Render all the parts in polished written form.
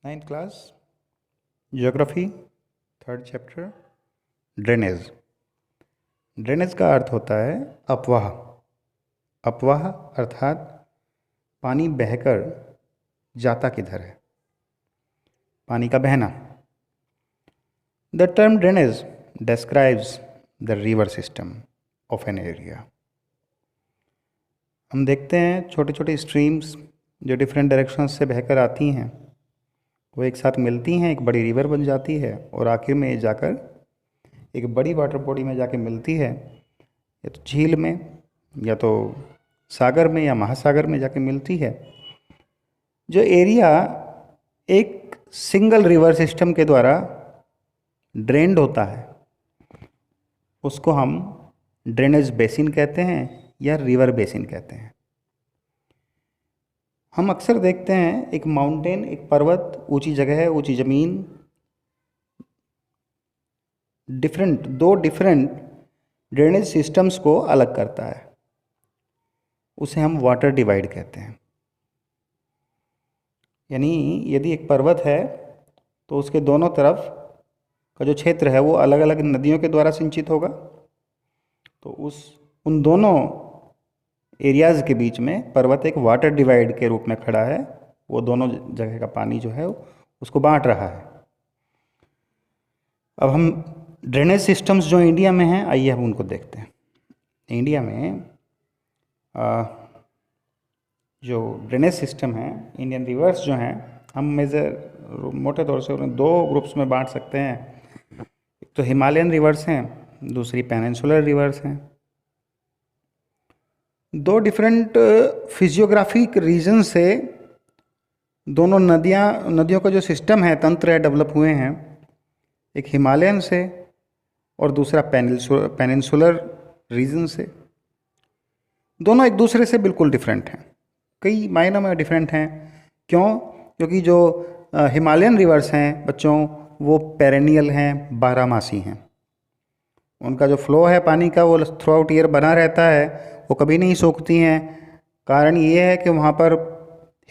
Ninth class geography third chapter drainage. Drainage का अर्थ होता है अपवाह। अपवाह अर्थात पानी बहकर जाता किधर है, पानी का बहना। The term drainage describes the river system of an area. हम देखते हैं छोटे छोटे स्ट्रीम्स जो डिफरेंट डायरेक्शंस से बहकर आती हैं, वो एक साथ मिलती हैं, एक बड़ी रिवर बन जाती है और आखिर में ये जाकर एक बड़ी वाटर बॉडी में जाके मिलती है, या तो झील में या तो सागर में या महासागर में जाके मिलती है। जो एरिया एक सिंगल रिवर सिस्टम के द्वारा ड्रेन्ड होता है उसको हम ड्रेनेज बेसिन कहते हैं या रिवर बेसिन कहते हैं। हम अक्सर देखते हैं एक माउंटेन, एक पर्वत, ऊंची जगह है, ऊंची ज़मीन, दो डिफरेंट ड्रेनेज सिस्टम्स को अलग करता है, उसे हम वाटर डिवाइड कहते हैं। यानी यदि एक पर्वत है तो उसके दोनों तरफ का जो क्षेत्र है वो अलग अलग नदियों के द्वारा सिंचित होगा, तो उन दोनों एरियाज़ के बीच में पर्वत एक वाटर डिवाइड के रूप में खड़ा है। वो दोनों जगह का पानी जो है उसको बांट रहा है। अब हम ड्रेनेज सिस्टम्स जो इंडिया में हैं, आइए हम उनको देखते हैं। इंडिया में जो ड्रेनेज सिस्टम है, इंडियन रिवर्स जो हैं, हम मेजर मोटे तौर से उन्हें दो ग्रुप्स में बांट सकते हैं। एक तो हिमालयन रिवर्स हैं, दूसरी पेनिनसुलर रिवर्स हैं। दो डिफरेंट फिजियोग्राफिक रीजन से दोनों नदियों का जो सिस्टम है, तंत्र है, डेवलप हुए हैं। एक हिमालयन से और दूसरा पेनिनसुलर रीजन से। दोनों एक दूसरे से बिल्कुल डिफरेंट हैं, कई मायनों में डिफरेंट हैं। क्यों? क्योंकि जो हिमालयन रिवर्स हैं बच्चों, वो पेरेनियल हैं, बारहमासी हैं। उनका जो फ्लो है पानी का वो थ्रू आउट ईयर बना रहता है, वो कभी नहीं सूखती हैं। कारण ये है कि वहाँ पर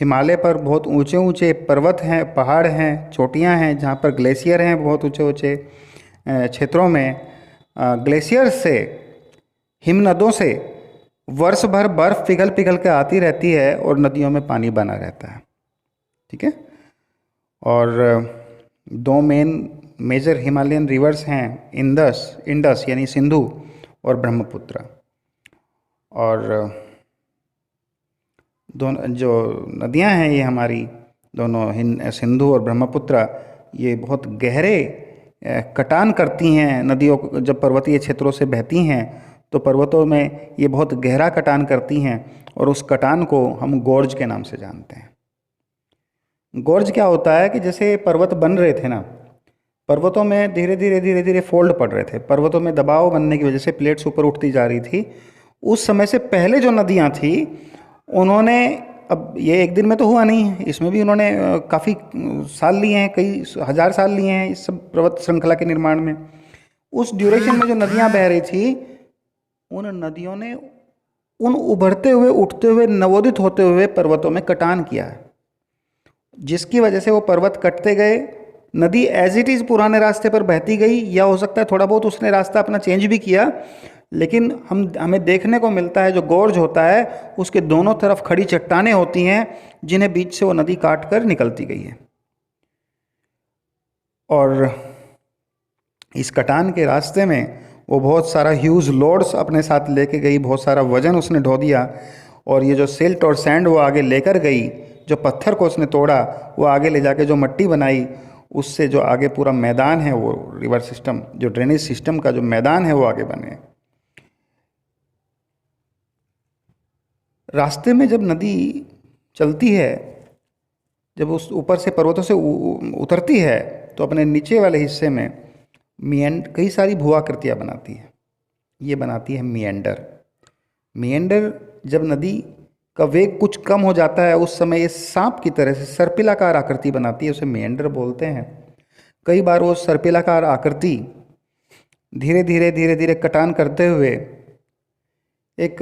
हिमालय पर बहुत ऊंचे ऊंचे पर्वत हैं, पहाड़ हैं, चोटियाँ हैं, जहाँ पर ग्लेशियर हैं। बहुत ऊंचे ऊंचे क्षेत्रों में ग्लेशियर से, हिमनदों से वर्ष भर बर्फ़ पिघल पिघल के आती रहती है और नदियों में पानी बना रहता है। ठीक है। और दो मेजर हिमालयन रिवर्स हैं, इंडस यानी सिंधु और ब्रह्मपुत्र। और दोनों जो नदियां हैं ये हमारी दोनों सिंधु और ब्रह्मपुत्र, ये बहुत गहरे कटान करती हैं नदियों को। जब पर्वतीय क्षेत्रों से बहती हैं तो पर्वतों में ये बहुत गहरा कटान करती हैं और उस कटान को हम गोर्ज के नाम से जानते हैं। गोर्ज क्या होता है कि जैसे पर्वत बन रहे थे ना, पर्वतों में धीरे धीरे फोल्ड पड़ रहे थे, पर्वतों में दबाव बनने की वजह से प्लेट्स ऊपर उठती जा रही थी। उस समय से पहले जो नदियाँ थी उन्होंने, अब ये एक दिन में तो हुआ नहीं है, इसमें भी उन्होंने काफ़ी साल लिए हैं, कई हज़ार साल लिए हैं इस सब पर्वत श्रृंखला के निर्माण में। उस ड्यूरेशन में जो नदियाँ बह रही थी, उन नदियों ने उन उभरते हुए, उठते हुए, नवोदित होते हुए पर्वतों में कटान किया है, जिसकी वजह से वो पर्वत कटते गए। नदी एज इट इज़ पुराने रास्ते पर बहती गई, या हो सकता है थोड़ा बहुत उसने रास्ता अपना चेंज भी किया, लेकिन हमें देखने को मिलता है जो गोर्ज होता है उसके दोनों तरफ खड़ी चट्टानें होती हैं जिन्हें बीच से वो नदी काट कर निकलती गई है। और इस कटान के रास्ते में वो बहुत सारा ह्यूज लोड्स अपने साथ लेके गई, बहुत सारा वजन उसने ढो दिया। और ये जो सिल्ट और सैंड वो आगे लेकर गई, जो पत्थर को उसने तोड़ा वो आगे ले जाके जो मट्टी बनाई, उससे जो आगे पूरा मैदान है, वो रिवर सिस्टम, जो ड्रेनेज सिस्टम का जो मैदान है वो आगे बने। रास्ते में जब नदी चलती है, जब उस ऊपर से पर्वतों से उतरती है, तो अपने नीचे वाले हिस्से में कई सारी भूआकृतियाँ बनाती है। ये बनाती है मिएंडर। मिएंडर जब नदी का वेग कुछ कम हो जाता है, उस समय ये सांप की तरह से सर्पिलाकार आकृति बनाती है, उसे मिएंडर बोलते हैं। कई बार वो सर्पिलाकार आकृति धीरे धीरे कटान करते हुए एक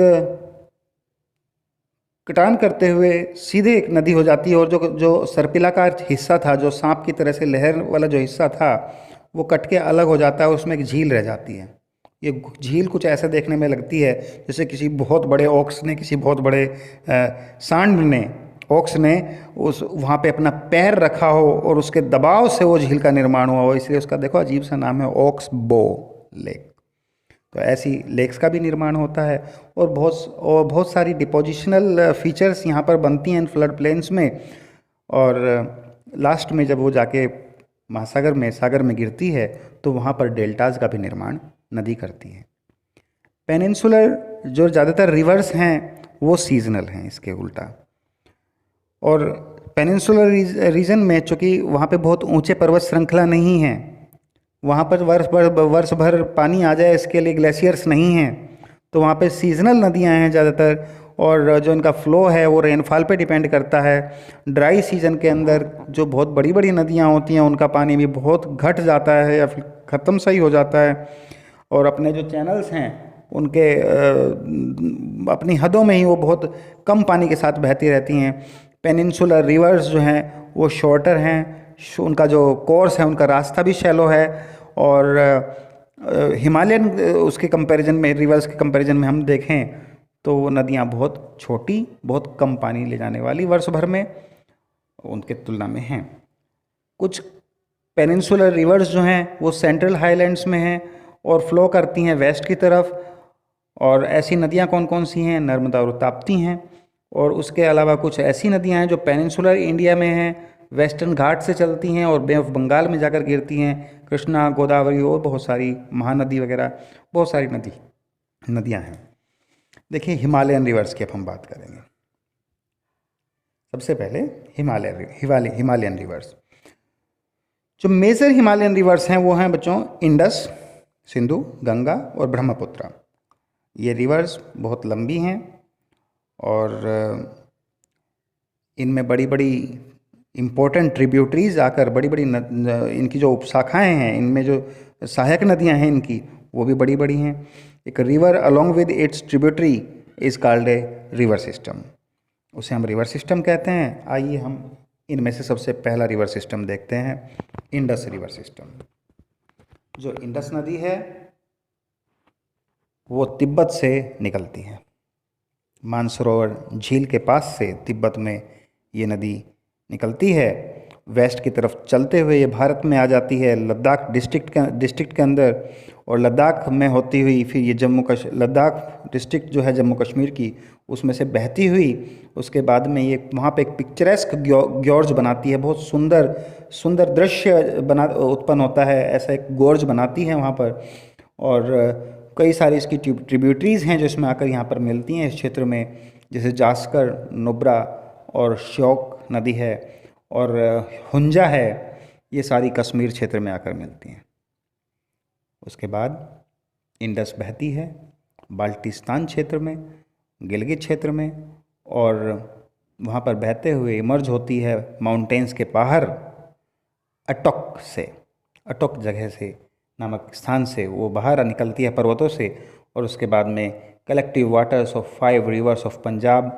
कटान करते हुए सीधे एक नदी हो जाती है, और जो जो सर्पिलाकार हिस्सा था, जो सांप की तरह से लहर वाला जो हिस्सा था, वो कट के अलग हो जाता है, उसमें एक झील रह जाती है। ये झील कुछ ऐसे देखने में लगती है जैसे किसी बहुत बड़े ऑक्स ने, किसी बहुत बड़े सांड ने, ऑक्स ने उस वहाँ पे अपना पैर रखा हो और उसके दबाव से वो झील का निर्माण हुआ हो, इसलिए उसका देखो अजीब सा नाम है, ऑक्स बो लेक। तो ऐसी लेक्स का भी निर्माण होता है, और बहुत सारी डिपोजिशनल फीचर्स यहाँ पर बनती हैं इन फ्लड प्लेन्स में। और लास्ट में जब वो जाके महासागर में, सागर में गिरती है, तो वहाँ पर डेल्टाज का भी निर्माण नदी करती है। पेनिनसुलर जो ज़्यादातर रिवर्स हैं वो सीजनल हैं, इसके उल्टा। और पेनिनसुलर रीजन में चूँकि वहाँ पे बहुत ऊंचे पर्वत श्रृंखला नहीं है, वहाँ पर वर्ष भर पानी आ जाए इसके लिए ग्लेशियर्स नहीं हैं, तो वहाँ पे सीजनल नदियाँ हैं ज़्यादातर, और जो इनका फ़्लो है वो रेनफॉल पे डिपेंड करता है। ड्राई सीजन के अंदर जो बहुत बड़ी बड़ी नदियाँ होती हैं उनका पानी भी बहुत घट जाता है या फिर ख़त्म सा ही हो जाता है, और अपने जो चैनल्स हैं उनके अपनी हदों में ही वो बहुत कम पानी के साथ बहती रहती हैं। पेनिनसुलर रिवर्स जो हैं वो शॉर्टर हैं, उनका जो कोर्स है, उनका रास्ता भी शैलो है, और हिमालयन उसके कंपैरिजन में, रिवर्स के कंपैरिजन में हम देखें तो वो नदियाँ बहुत छोटी, बहुत कम पानी ले जाने वाली वर्ष भर में उनके तुलना में हैं। कुछ पेनिनसुलर रिवर्स जो हैं वो सेंट्रल हाईलैंड्स में हैं और फ्लो करती हैं वेस्ट की तरफ। और ऐसी नदियाँ कौन कौन सी हैं? नर्मदा और ताप्ती हैं, और उसके अलावा कुछ ऐसी नदियाँ हैं जो पेनिनसुलर इंडिया में हैं, वेस्टर्न घाट से चलती हैं और बे ऑफ बंगाल में जाकर गिरती हैं, कृष्णा, गोदावरी और बहुत सारी महानदी वगैरह, बहुत सारी नदियाँ हैं। देखिए हिमालयन रिवर्स की अब हम बात करेंगे। सबसे पहले हिमालयन रिवर्स। जो मेजर हिमालयन रिवर्स हैं वो हैं बच्चों इंडस, सिंधु, गंगा और ब्रह्मपुत्र। ये रिवर्स बहुत लंबी हैं और इनमें बड़ी बड़ी इम्पोर्टेंट ट्रिब्यूटरीज आकर, बड़ी बड़ी इनकी जो उपशाखाएँ हैं, इनमें जो सहायक नदियाँ हैं इनकी, वो भी बड़ी बड़ी हैं। एक river along with its tributary is called a river system, उसे हम रिवर सिस्टम कहते हैं। आइए हम इनमें से सबसे पहला रिवर सिस्टम देखते हैं, इंडस रिवर सिस्टम। जो इंडस नदी है वो तिब्बत से निकलती है, मानसरोवर झील के पास से तिब्बत में ये नदी निकलती है। वेस्ट की तरफ चलते हुए ये भारत में आ जाती है, लद्दाख डिस्ट्रिक्ट के अंदर, और लद्दाख में होती हुई फिर ये लद्दाख डिस्ट्रिक्ट जो है जम्मू कश्मीर की, उसमें से बहती हुई उसके बाद में ये वहाँ पे एक पिक्चरेस्क ग्योर्ज बनाती है। बहुत सुंदर दृश्य उत्पन्न होता है, ऐसा एक गोर्ज बनाती है वहाँ पर। और कई सारी इसकी ट्रिब्यूटरीज हैं जो इसमें आकर यहाँ पर मिलती हैं इस क्षेत्र में, जैसे जास्कर, नुब्रा और श्योक नदी है और हुंजा है। ये सारी कश्मीर क्षेत्र में आकर मिलती हैं। उसके बाद इंडस बहती है बाल्टिस्तान क्षेत्र में, गिलगित क्षेत्र में, और वहाँ पर बहते हुए इमर्ज होती है माउंटेन्स के बाहर अटोक जगह से, नामक स्थान से वो बाहर निकलती है पर्वतों से। और उसके बाद में collective waters of 5 reverse of Punjab,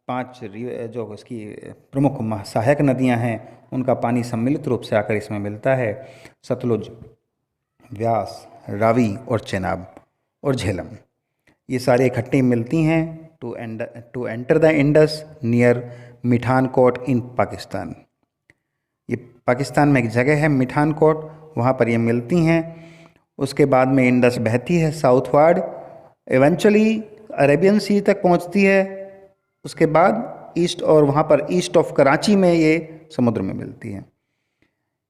5 जो उसकी प्रमुख सहायक नदियाँ हैं उनका पानी सम्मिलित रूप से आकर इसमें मिलता है। सतलुज, व्यास, रावी और चेनाब और झेलम, ये सारे इकट्ठी मिलती हैं to enter the Indus near Mithankot in Pakistan. ये पाकिस्तान में एक जगह है मिठानकोट, वहाँ पर ये मिलती हैं। उसके बाद में इंडस बहती है साउथवर्ड, इवेंचुअली अरेबियन सी तक पहुँचती है। उसके बाद ईस्ट, और वहाँ पर ईस्ट ऑफ कराची में ये समुद्र में मिलती है।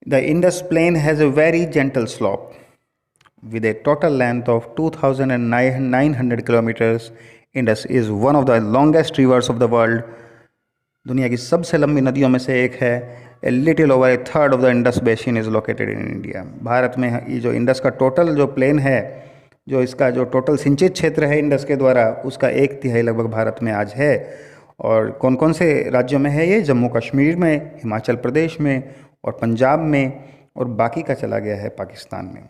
The Indus plain has a very gentle slope with a total length of 2,900 kilometers. Indus is one of the longest rivers of the world. दुनिया की सबसे लंबी नदियों में से एक है। A little over a third of the Indus basin is located in India. Bharat में ये जो इंडस का टोटल जो प्लेन है, जो इसका जो टोटल सिंचित क्षेत्र है इंडस के द्वारा, उसका 1/3 लगभग भारत में आज है। और कौन कौन से राज्यों में है ये? जम्मू कश्मीर में, हिमाचल प्रदेश में और पंजाब में, और बाकी का चला गया है पाकिस्तान में।